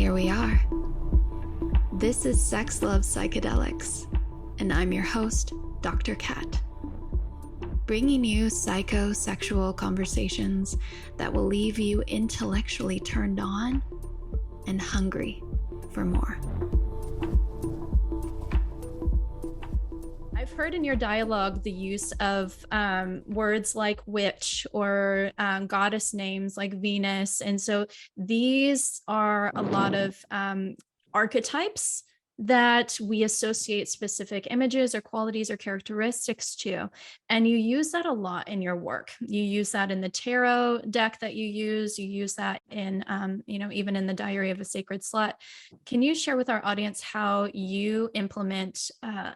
here we are. This is Sex Love Psychedelics, and I'm your host, Dr. Kat, bringing you psychosexual conversations that will leave you intellectually turned on and hungry for more. I've heard in your dialogue the use of words like witch or goddess names like Venus. And so these are a lot of archetypes that we associate specific images or qualities or characteristics to. And you use that a lot in your work. You use that in the tarot deck that you use that in, even in the Diary of a Sacred Slut. Can you share with our audience how you implement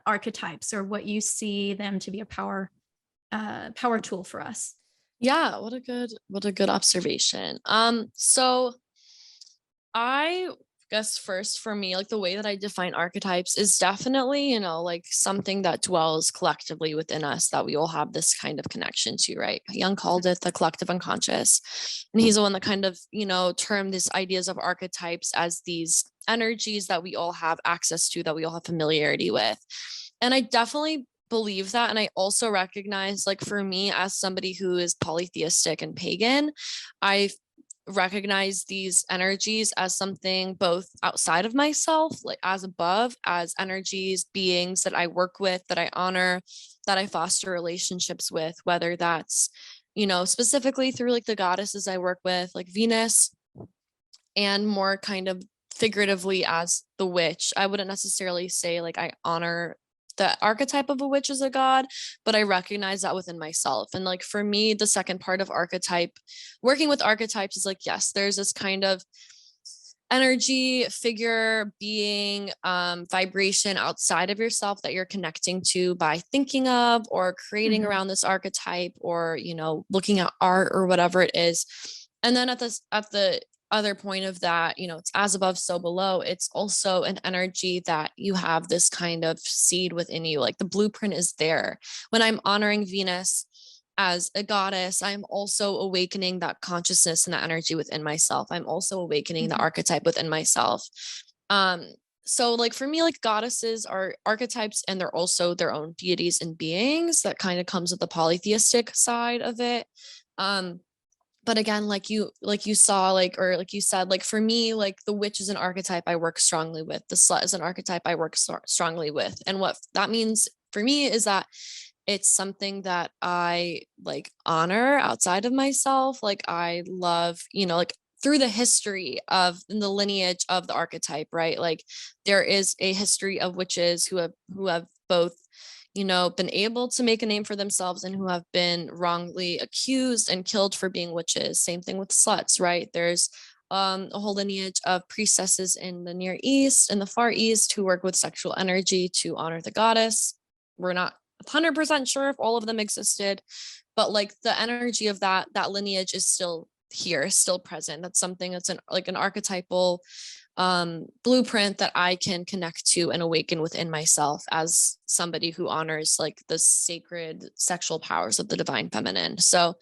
archetypes or what you see them to be a power tool for us? Yeah, what a good observation. So I guess first for me, like the way that I define archetypes is definitely, like something that dwells collectively within us that we all have this kind of connection to, right? Jung called it the collective unconscious. And he's the one that kind of, termed these ideas of archetypes as these energies that we all have access to, that we all have familiarity with. And I definitely believe that. And I also recognize, like for me as somebody who is polytheistic and pagan, I recognize these energies as something both outside of myself, like as above, as energies, beings that I work with, that I honor, that I foster relationships with, whether that's, specifically through like the goddesses I work with, like Venus, and more kind of figuratively as the witch. I wouldn't necessarily say like I honor the archetype of a witch as a god, but I recognize that within myself. And like for me, the second part of archetype, working with archetypes is like, yes, there's this kind of energy, figure, being, vibration outside of yourself that you're connecting to by thinking of or creating around this archetype, or looking at art or whatever it is. And then at the other point of that, it's as above, so below. It's also an energy that you have this kind of seed within you. Like the blueprint is there. When I'm honoring Venus as a goddess, I'm also awakening that consciousness and that energy within myself. I'm also awakening the archetype within myself. So like for me, like goddesses are archetypes, and they're also their own deities and beings. That kind of comes with the polytheistic side of it. But again, like you saw, or like you said, like for me, like the witch is an archetype I work strongly with. The slut is an archetype I work strongly with. And what that means for me is that it's something that I like honor outside of myself. Like I love, like through the history of the lineage of the archetype, right? Like there is a history of witches who have both been able to make a name for themselves and who have been wrongly accused and killed for being witches. Same thing with sluts, right? There's a whole lineage of priestesses in the Near East and the Far East who work with sexual energy to honor the goddess. We're not 100% sure if all of them existed, but like the energy of that lineage is still here, still present. That's something that's an archetypal blueprint that I can connect to and awaken within myself as somebody who honors like the sacred sexual powers of the divine feminine. So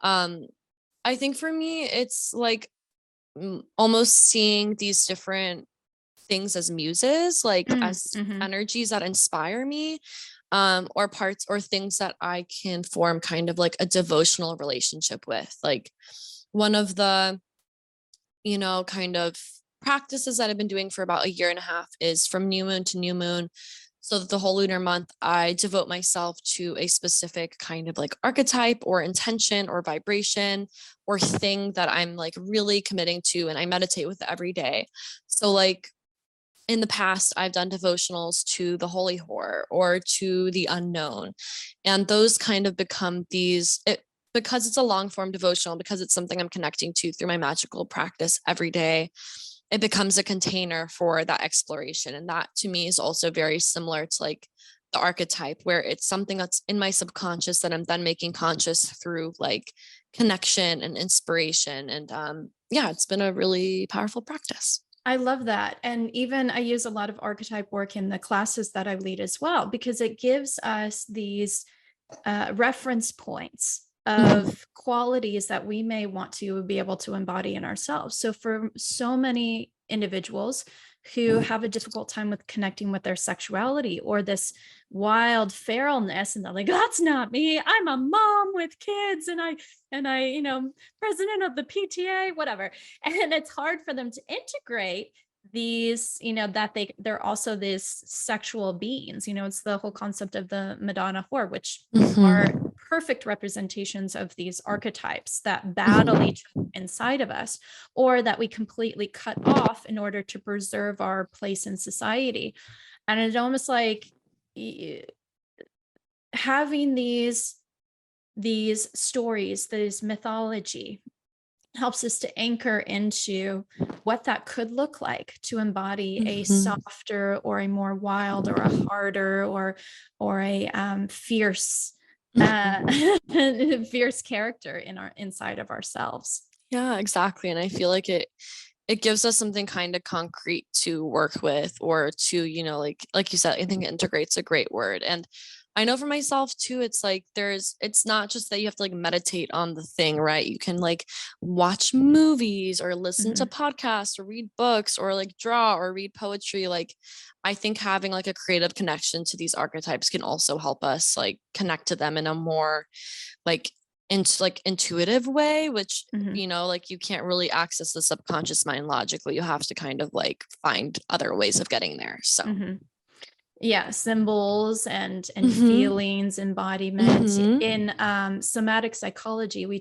I think for me, it's like almost seeing these different things as muses, like as energies that inspire me, or parts or things that I can form kind of like a devotional relationship with. Like one of the, kind of practices that I've been doing for about 1.5 years is from new moon to new moon. So that the whole lunar month, I devote myself to a specific kind of like archetype or intention or vibration or thing that I'm like really committing to, and I meditate with it every day. So like in the past, I've done devotionals to the holy whore or to the unknown. And those kind of become because it's a long form devotional, because it's something I'm connecting to through my magical practice every day, it becomes a container for that exploration. And that to me is also very similar to like the archetype, where it's something that's in my subconscious that I'm then making conscious through like connection and inspiration. And it's been a really powerful practice. I love that. And even I use a lot of archetype work in the classes that I lead as well, because it gives us these reference points of qualities that we may want to be able to embody in ourselves. So for so many individuals who have a difficult time with connecting with their sexuality or this wild feral-ness, and they're like, that's not me, I'm a mom with kids, and I president of the PTA, whatever. And it's hard for them to integrate these, that they're also these sexual beings. It's the whole concept of the Madonna whore, which are perfect representations of these archetypes that battle each other inside of us, or that we completely cut off in order to preserve our place in society. And it's almost like having these stories, this mythology, helps us to anchor into what that could look like to embody a softer or a more wild or a harder or a fierce fierce character inside of ourselves. Yeah, exactly. And I feel like it gives us something kind of concrete to work with, or to, like you said, I think integrate's a great word. And I know for myself too, it's like it's not just that you have to like meditate on the thing, right? You can like watch movies or listen to podcasts or read books or like draw or read poetry. Like, I think having like a creative connection to these archetypes can also help us like connect to them in a more like intuitive way, which, like you can't really access the subconscious mind logically. You have to kind of like find other ways of getting there. So yeah, symbols and feelings, embodiment. In somatic psychology, we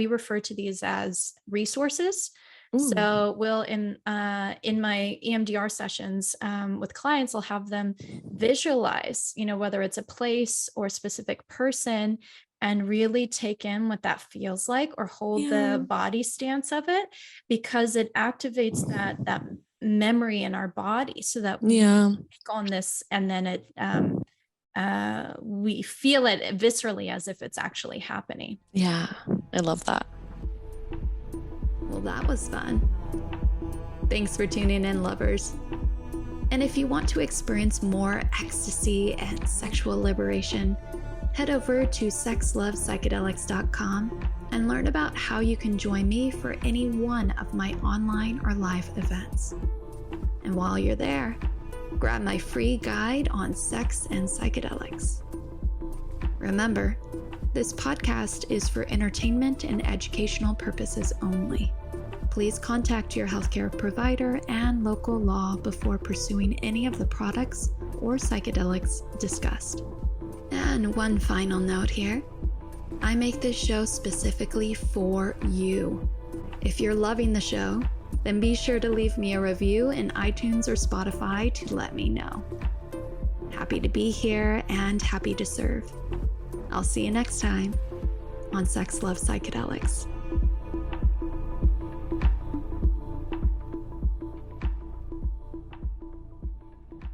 refer to these as resources. So we'll in my EMDR sessions with clients, I'll have them visualize, whether it's a place or a specific person, and really take in what that feels like, or hold the body stance of it, because it activates that memory in our body, so that we take on this, and then it we feel it viscerally as if it's actually happening. Yeah, I love that. Well, that was fun. Thanks for tuning in, lovers. And if you want to experience more ecstasy and sexual liberation, head over to sexlovepsychedelics.com and learn about how you can join me for any one of my online or live events. And while you're there, grab my free guide on sex and psychedelics. Remember, this podcast is for entertainment and educational purposes only. Please contact your healthcare provider and local law before pursuing any of the products or psychedelics discussed. And one final note here. I make this show specifically for you. If you're loving the show, then be sure to leave me a review in iTunes or Spotify to let me know. Happy to be here and happy to serve. I'll see you next time on Sex Love Psychedelics.